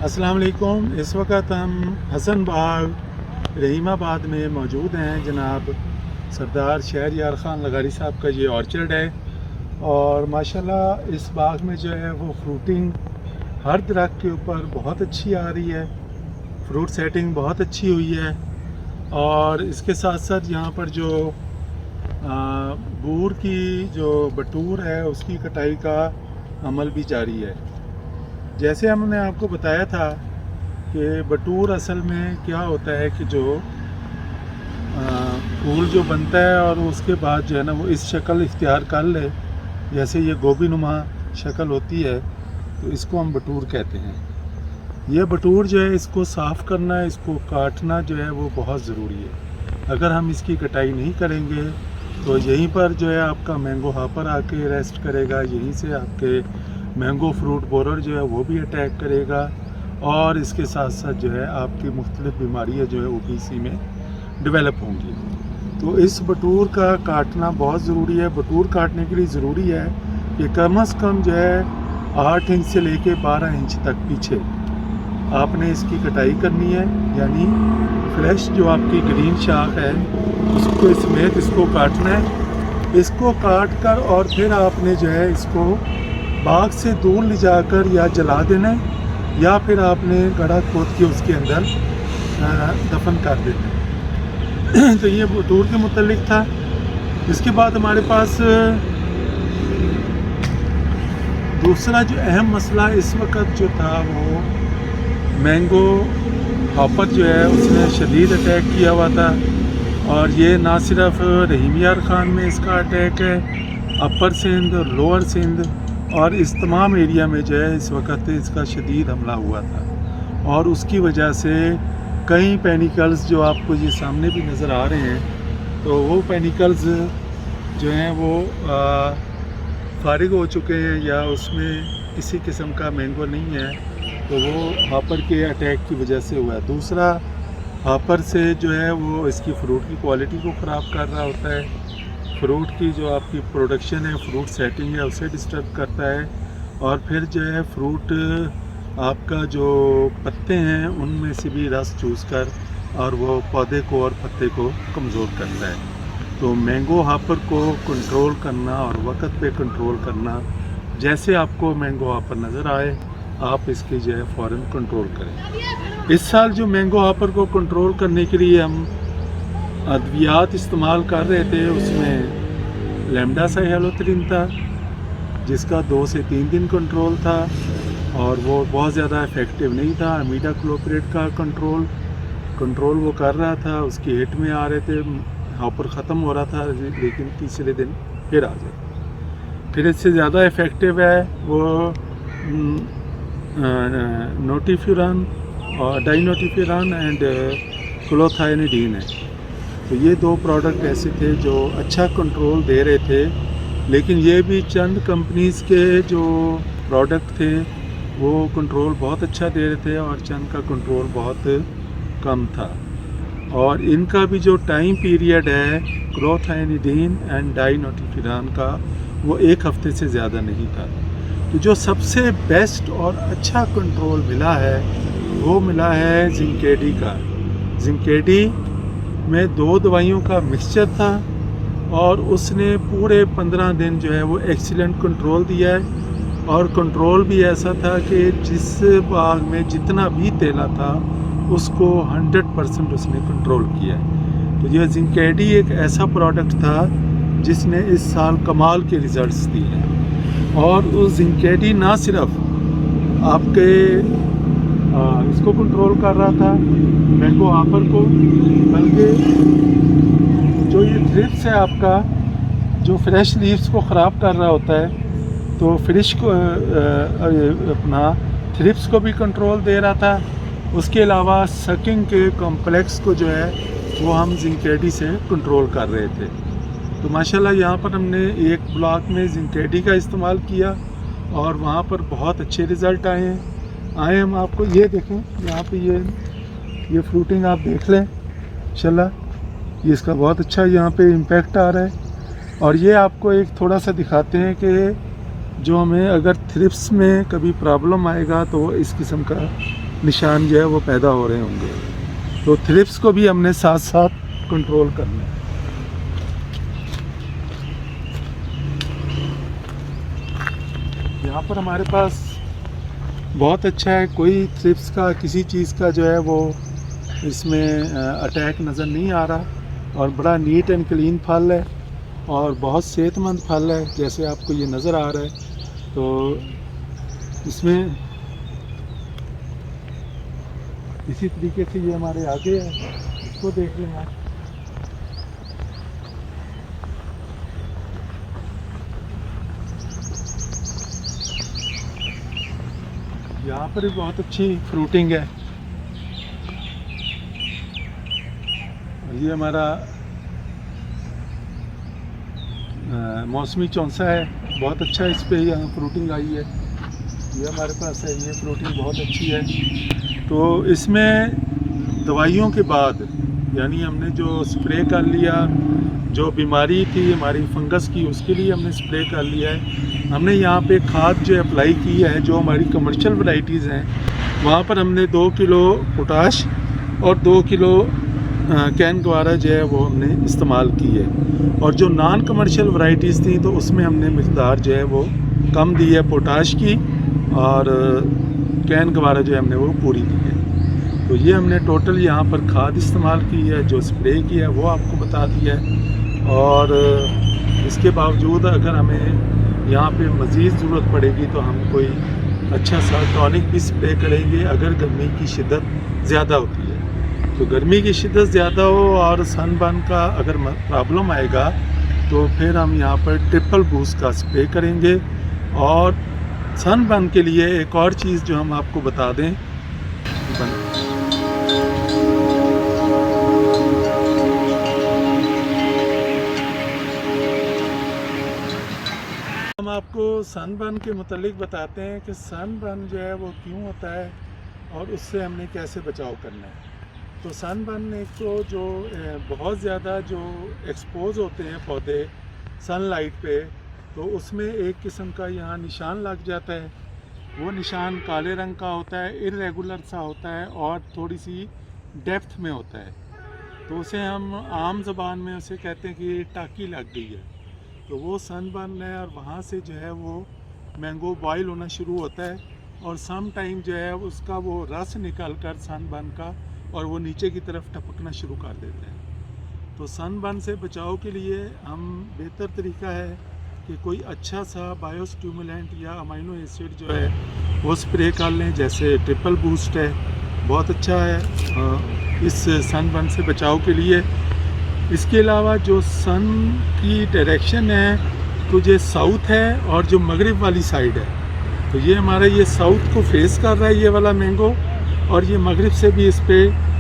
अस्सलाम वालेकुम। इस वक्त हम हसन बाग रहीमाबाद में मौजूद हैं। जनाब सरदार शहरयार ख़ान लगारी साहब का ये ऑर्चर्ड है और माशाल्लाह इस बाग में जो है वो फ्रूटिंग हर दरख्त के ऊपर बहुत अच्छी आ रही है। फ्रूट सेटिंग बहुत अच्छी हुई है और इसके साथ साथ यहाँ पर जो बूर की जो बटूर है उसकी कटाई का अमल भी जारी है। जैसे हमने आपको बताया था कि बटूर असल में क्या होता है कि जो फूल जो बनता है और उसके बाद जो है ना वो इस शक्ल इख्तियार कर ले, जैसे ये गोभी नुमा शक्ल होती है, तो इसको हम बटूर कहते हैं। ये बटूर जो है इसको साफ़ करना, इसको काटना जो है वो बहुत ज़रूरी है। अगर हम इसकी कटाई नहीं करेंगे तो यहीं पर जो है आपका मैंगो हापर आके रेस्ट करेगा, यहीं से आपके मैंगो फ्रूट बोरर जो है वो भी अटैक करेगा और इसके साथ साथ जो है आपकी मुख्तलिफ़ बीमारियाँ जो है ओबीसी में डेवलप होंगी। तो इस बटूर का काटना बहुत ज़रूरी है। बटूर काटने के लिए ज़रूरी है कि कम से कम जो है 8 इंच से लेके 12 इंच तक पीछे आपने इसकी कटाई करनी है, यानी फ्रेश जो आपकी ग्रीन शाख है उसको समेत इसको काटना है। इसको काट कर और फिर आपने जो है इसको बाग से दूर ले जाकर या जला देना है या फिर आपने गड्ढा खोद के उसके अंदर दफन कर देना है। तो ये बटूर के मुतालिक था। इसके बाद हमारे पास दूसरा जो अहम मसला इस वक्त जो था वो मैंगो हॉपर जो है उसने शदीद अटैक किया हुआ था और ये ना सिर्फ रहीमयार ख़ान में इसका अटैक है, अपर सिंध और लोअर सिंध और इस तमाम एरिया में जो है इस वक्त इसका शदीद हमला हुआ था और उसकी वजह से कई पेनिकल्स जो आपको ये सामने भी नज़र आ रहे हैं, तो वो पेनिकल्स जो हैं वो फारिग हो चुके हैं या उसमें किसी किस्म का मैंगो नहीं है, तो वो हापर के अटैक की वजह से हुआ है। दूसरा, हापर से जो है वो इसकी फ्रूट की क्वालिटी को ख़राब कर रहा होता है, फ्रूट की जो आपकी प्रोडक्शन है, फ्रूट सेटिंग है, उसे डिस्टर्ब करता है और फिर जो है फ्रूट आपका जो पत्ते हैं उनमें से भी रस चूस कर और वो पौधे को और पत्ते को कमज़ोर करता है। तो मैंगो हापर को कंट्रोल करना और वक्त पे कंट्रोल करना, जैसे आपको मैंगो हापर नज़र आए आप इसकी जो है फ़ौरन कंट्रोल करें। इस साल जो मैंगो हापर को कंट्रोल करने के लिए हम अद्वियात इस्तेमाल कर रहे थे, उसमें लैम्डा साइहेलोथ्रिन था जिसका 2 से 3 दिन कंट्रोल था और वो बहुत ज़्यादा इफ़ेक्टिव नहीं था। इमिडाक्लोप्रिड का कंट्रोल वो कर रहा था, उसकी हिट में आ रहे थे, हॉपर ख़त्म हो रहा था, लेकिन तीसरे दिन फिर आ जाए। फिर इससे ज़्यादा इफ़ेक्टिव है वो नोटिफ्यूरान और डाइनोटिफ्यूरान एंड क्लोथाइनिडीन है। तो ये 2 प्रोडक्ट ऐसे थे जो अच्छा कंट्रोल दे रहे थे, लेकिन ये भी चंद कंपनीज़ के जो प्रोडक्ट थे वो कंट्रोल बहुत अच्छा दे रहे थे और चंद का कंट्रोल बहुत कम था। और इनका भी जो टाइम पीरियड है क्लोथाइनिडीन एंड डाइनोटिफ्यूरान का वो 1 हफ़्ते से ज़्यादा नहीं था। तो जो सबसे बेस्ट और अच्छा कंट्रोल मिला है वो मिला है जिंकेडी का। जिंकेडी में 2 दवाइयों का मिक्सचर था और उसने पूरे 15 दिन जो है वो एक्सीलेंट कंट्रोल दिया है और कंट्रोल भी ऐसा था कि जिस बाग में जितना भी तेला था उसको 100% उसने कंट्रोल किया है। तो ये जिंकेडी एक ऐसा प्रोडक्ट था जिसने इस साल कमाल के रिज़ल्ट्स दिए हैं और उस जिंकेडी ना सिर्फ आपके इसको कंट्रोल कर रहा था मैंगो हापर को, बल्कि जो ये थ्रिप्स है आपका जो फ्रेश लीव्स को ख़राब कर रहा होता है, तो फ्रिश को अपना थ्रिप्स को भी कंट्रोल दे रहा था। उसके अलावा सकिंग के कॉम्प्लेक्स को जो है वो हम जिंकेडी से कंट्रोल कर रहे थे। तो माशाल्लाह यहाँ पर हमने एक ब्लॉक में जिंकेडी का इस्तेमाल किया और वहाँ पर बहुत अच्छे रिज़ल्ट आए हम आपको ये देखें, यहाँ पे ये फ्रूटिंग आप देख लें इंशाल्लाह, ये इसका बहुत अच्छा यहाँ पे इम्पैक्ट आ रहा है। और ये आपको एक थोड़ा सा दिखाते हैं कि जो हमें अगर थ्रिप्स में कभी प्रॉब्लम आएगा तो वो इस किस्म का निशान जो है वो पैदा हो रहे होंगे। तो थ्रिप्स को भी हमने साथ साथ कंट्रोल करना है। यहाँ पर हमारे पास बहुत अच्छा है, कोई थ्रिप्स का किसी चीज़ का जो है वो इसमें अटैक नज़र नहीं आ रहा और बड़ा नीट एंड क्लीन फल है और बहुत सेहतमंद फल है, जैसे आपको ये नज़र आ रहा है। तो इसमें इसी तरीके से ये हमारे आगे है, इसको देख लें आप। यहाँ पर भी बहुत अच्छी फ्रूटिंग है। ये हमारा मौसमी चौंसा है, बहुत अच्छा इस पे यहाँ फ्रूटिंग आई है। ये हमारे पास है, ये फ्रूटिंग बहुत अच्छी है। तो इसमें दवाइयों के बाद यानी हमने जो स्प्रे कर लिया, जो बीमारी थी हमारी फंगस की उसके लिए हमने स्प्रे कर लिया है। हमने यहाँ पे खाद जो अप्लाई की है, जो हमारी कमर्शियल वैरायटीज़ हैं वहाँ पर हमने 2 किलो पोटाश और 2 किलो कैन गवारा जो है वो हमने इस्तेमाल की है। और जो नॉन कमर्शियल वैरायटीज़ थी तो उसमें हमने मिक़दार जो है वो कम दी है पोटाश की, और कैन गवारा जो है हमने वो पूरी दी है। तो ये हमने टोटल यहाँ पर खाद इस्तेमाल की है, जो स्प्रे की है वो आपको बता दिया है। और इसके बावजूद अगर हमें यहाँ पे मज़ीद ज़रूरत पड़ेगी तो हम कोई अच्छा सा टॉनिक भी स्प्रे करेंगे अगर गर्मी की शिद्दत ज़्यादा होती है। तो गर्मी की शिद्दत ज़्यादा हो और सनबर्न का अगर प्रॉब्लम आएगा तो फिर हम यहाँ पर ट्रिपल बूस्ट का स्प्रे करेंगे। और सनबर्न के लिए एक और चीज़ जो हम आपको बता दें, हम आपको सनबर्न के मुतालिक बताते हैं कि सनबर्न जो है वो क्यों होता है और उससे हमने कैसे बचाव करना है। तो सनबर्न एक तो जो बहुत ज़्यादा जो एक्सपोज होते हैं पौधे सनलाइट पे, तो उसमें एक किस्म का यहाँ निशान लग जाता है। वो निशान काले रंग का होता है, इर्रेगुलर सा होता है और थोड़ी सी डेप्थ में होता है। तो उसे हम आम ज़बान में उसे कहते हैं कि टाकी लग गई है। तो वो सनबर्न है और वहाँ से जो है वो मैंगो बॉयल होना शुरू होता है और सम टाइम जो है उसका वो रस निकल कर सनबर्न का और वो नीचे की तरफ टपकना शुरू कर देते हैं। तो सनबर्न से बचाव के लिए हम बेहतर तरीका है कि कोई अच्छा सा बायोस्टिमुलेंट या अमाइनो एसिड जो है वो स्प्रे कर लें, जैसे ट्रिपल बूस्ट है, बहुत अच्छा है इस सनबर्न से बचाव के लिए। इसके अलावा जो सन की डायरेक्शन है तो ये साउथ है और जो मगरिब वाली साइड है, तो ये हमारा ये साउथ को फेस कर रहा है ये वाला मैंगो, और ये मगरिब से भी इस पे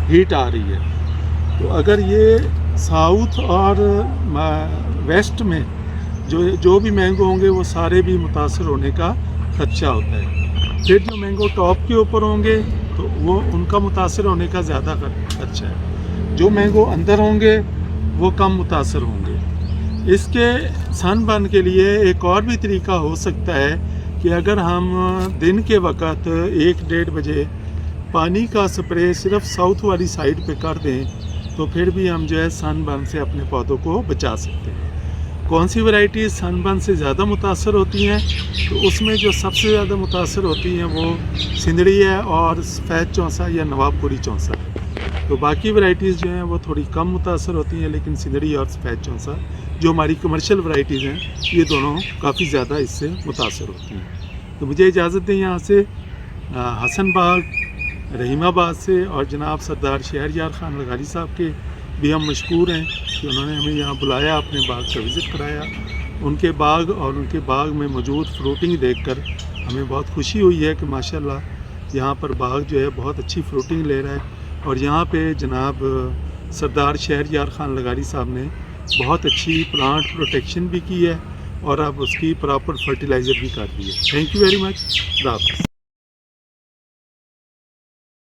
हीट आ रही है। तो अगर ये साउथ और वेस्ट में जो भी मैंगो होंगे वो सारे भी मुतासर होने का खदशा होता है। फिर जो मैंगो टॉप के ऊपर होंगे तो वो उनका मुतासर होने का ज़्यादा खदशा है। जो मैंगो अंदर होंगे वो कम मुतासर होंगे। इसके सनबर्न के लिए एक और भी तरीका हो सकता है कि अगर हम दिन के वक़्त 1-1:30 बजे पानी का स्प्रे सिर्फ साउथ वाली साइड पे कर दें तो फिर भी हम जो है सनबर्न से अपने पौधों को बचा सकते हैं। कौन सी वैरायटी सनबर्न से ज़्यादा मुतासर होती हैं, तो उसमें जो सबसे ज़्यादा मुतासर होती हैं वो सिंदड़ी है और सफ़ेद चौंसा या नवाबपुरी चौंसा है। तो बाकी वैरायटीज़ जो हैं वो थोड़ी कम मुतासर होती हैं, लेकिन सिंदड़ी और सफ़ेद चौंसा जो हमारी कमर्शियल वैरायटीज़ हैं ये दोनों काफ़ी ज़्यादा इससे मुतासर होती हैं। तो मुझे इजाज़त दें यहाँ से हसन बाग रहीमाबाद से, और जनाब सरदार शहरयार ख़ान लगारी साहब के भी हम मशकूर हैं कि उन्होंने हमें यहाँ बुलाया, अपने बाग का विज़िट कराया। उनके बाग और उनके बाग में मौजूद फ्रूटिंग देखकर हमें बहुत खुशी हुई है कि माशाल्लाह यहाँ पर बाग जो है बहुत अच्छी फ्रूटिंग ले रहा है। और यहाँ पे जनाब सरदार शहरयार ख़ान लगारी साहब ने बहुत अच्छी प्लांट प्रोटेक्शन भी की है और अब उसकी प्रॉपर फर्टिलाइज़र भी कर दी है। Thank you very much.